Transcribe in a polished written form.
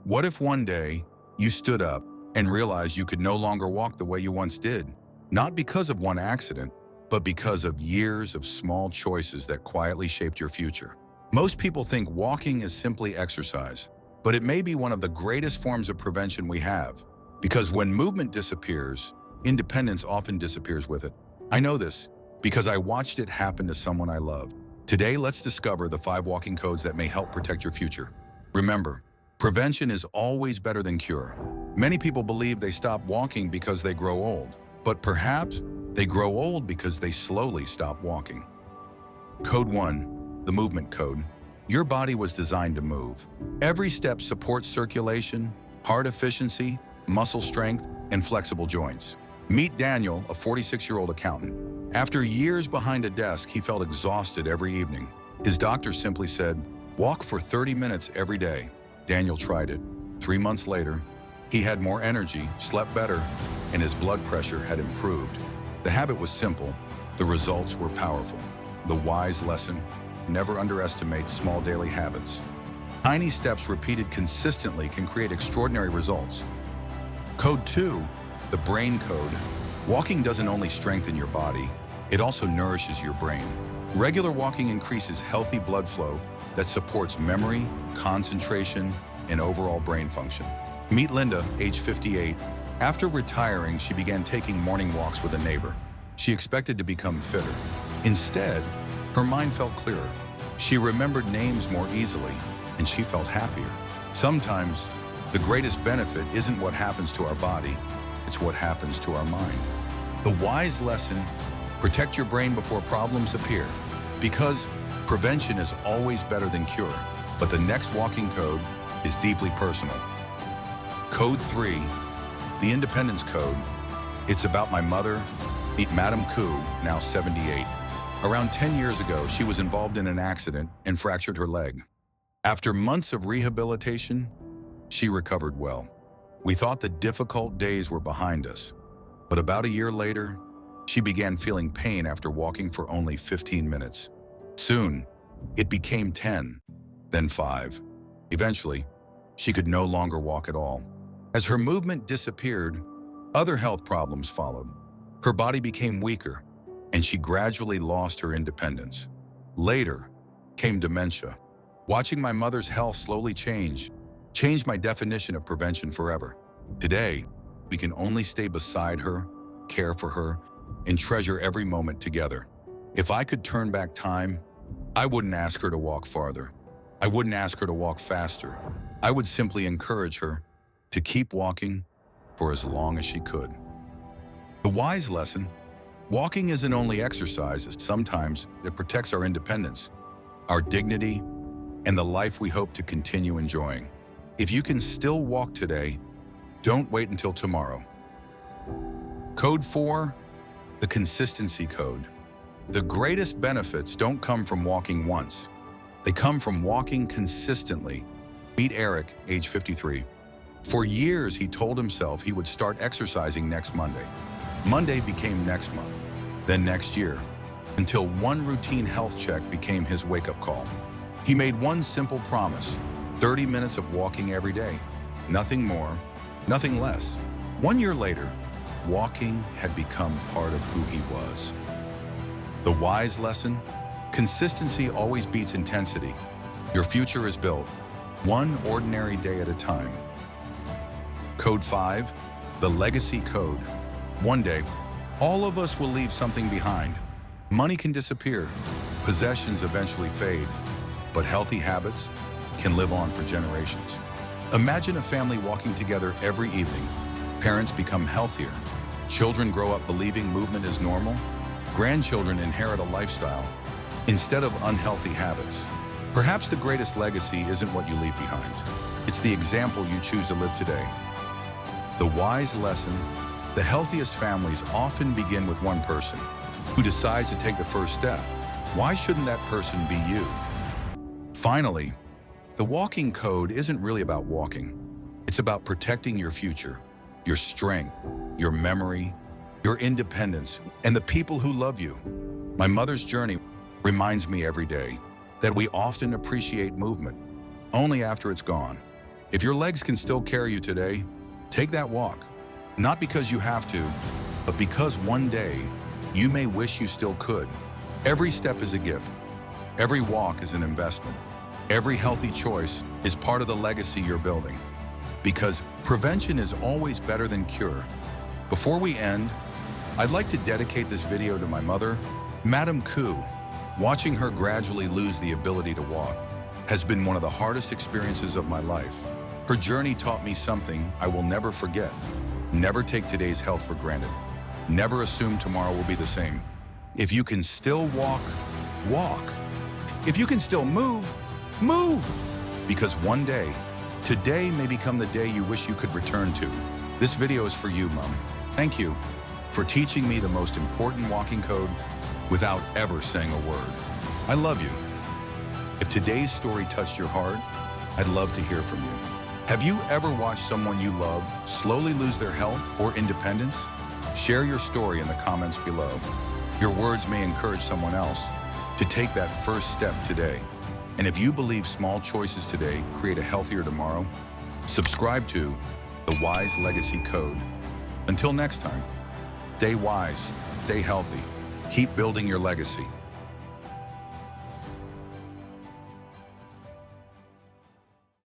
What if one day you stood up and realized you could no longer walk the way you once did? Not because of one accident, but because of years of small choices that quietly shaped your future. Most people think walking is simply exercise, but it may be one of the greatest forms of prevention we have. Because when movement disappears, independence often disappears with it. I know this because I watched it happen to someone I love. Today, let's discover the 5 walking codes that may help protect your future. Remember, prevention is always better than cure. Many people believe they stop walking because they grow old, but perhaps they grow old because they slowly stop walking. Code 1, the movement code. Your body was designed to move. Every step supports circulation, heart efficiency, muscle strength, and flexible joints. Meet Daniel, a 46-year-old accountant. After years behind a desk, he felt exhausted every evening. His doctor simply said, "Walk for 30 minutes every day." Daniel tried it. 3 months later, he had more energy, slept better, and his blood pressure had improved. The habit was simple. The results were powerful. The wise lesson: never underestimate small daily habits. Tiny steps repeated consistently can create extraordinary results. Code 2, the brain code. Walking doesn't only strengthen your body, it also nourishes your brain. Regular walking increases healthy blood flow that supports memory, concentration, and overall brain function. Meet Linda, age 58. After retiring, she began taking morning walks with a neighbor. She expected to become fitter. Instead, her mind felt clearer. She remembered names more easily, and she felt happier. Sometimes, the greatest benefit isn't what happens to our body, it's what happens to our mind. The wise lesson: protect your brain before problems appear, because prevention is always better than cure. But the next walking code is deeply personal. Code 3, the independence code. It's about my mother, Mdm Koo, now 78. Around 10 years ago, she was involved in an accident and fractured her leg. After months of rehabilitation, she recovered well. We thought the difficult days were behind us, but about a year later, she began feeling pain after walking for only 15 minutes. Soon, it became 10, then 5. Eventually, she could no longer walk at all. As her movement disappeared, other health problems followed. Her body became weaker, and she gradually lost her independence. Later came dementia. Watching my mother's health slowly changed my definition of prevention forever. Today, we can only stay beside her, care for her, and treasure every moment together. If I could turn back time, I wouldn't ask her to walk farther. I wouldn't ask her to walk faster. I would simply encourage her to keep walking for as long as she could. The wise lesson: walking isn't only exercise, sometimes it protects our independence, our dignity, and the life we hope to continue enjoying. If you can still walk today, don't wait until tomorrow. Code 4, the consistency code. The greatest benefits don't come from walking once. They come from walking consistently. Meet Eric, age 53. For years, he told himself he would start exercising next Monday. Monday became next month, then next year, until one routine health check became his wake-up call. He made one simple promise: 30 minutes of walking every day. Nothing more, nothing less. 1 year later, walking had become part of who he was. The wise lesson: consistency always beats intensity. Your future is built one ordinary day at a time. Code 5, the legacy code. One day, all of us will leave something behind. Money can disappear, possessions eventually fade, but healthy habits can live on for generations. Imagine a family walking together every evening. Parents become healthier. Children grow up believing movement is normal. Grandchildren inherit a lifestyle instead of unhealthy habits. Perhaps the greatest legacy isn't what you leave behind. It's the example you choose to live today. The wise lesson: the healthiest families often begin with one person who decides to take the first step. Why shouldn't that person be you? Finally, the walking code isn't really about walking. It's about protecting your future, your strength, your memory, your independence, and the people who love you. My mother's journey reminds me every day that we often appreciate movement only after it's gone. If your legs can still carry you today, take that walk. Not because you have to, but because one day you may wish you still could. Every step is a gift. Every walk is an investment. Every healthy choice is part of the legacy you're building. Because prevention is always better than cure. Before we end, I'd like to dedicate this video to my mother, Mdm Koo. Watching her gradually lose the ability to walk has been one of the hardest experiences of my life. Her journey taught me something I will never forget. Never take today's health for granted. Never assume tomorrow will be the same. If you can still walk, walk. If you can still move, move. Because one day, today may become the day you wish you could return to. This video is for you, Mom. Thank you for teaching me the most important walking code without ever saying a word. I love you. If today's story touched your heart, I'd love to hear from you. Have you ever watched someone you love slowly lose their health or independence? Share your story in the comments below. Your words may encourage someone else to take that first step today. And if you believe small choices today create a healthier tomorrow, subscribe to the Wise Legacy Code. Until next time, stay wise, stay healthy, keep building your legacy.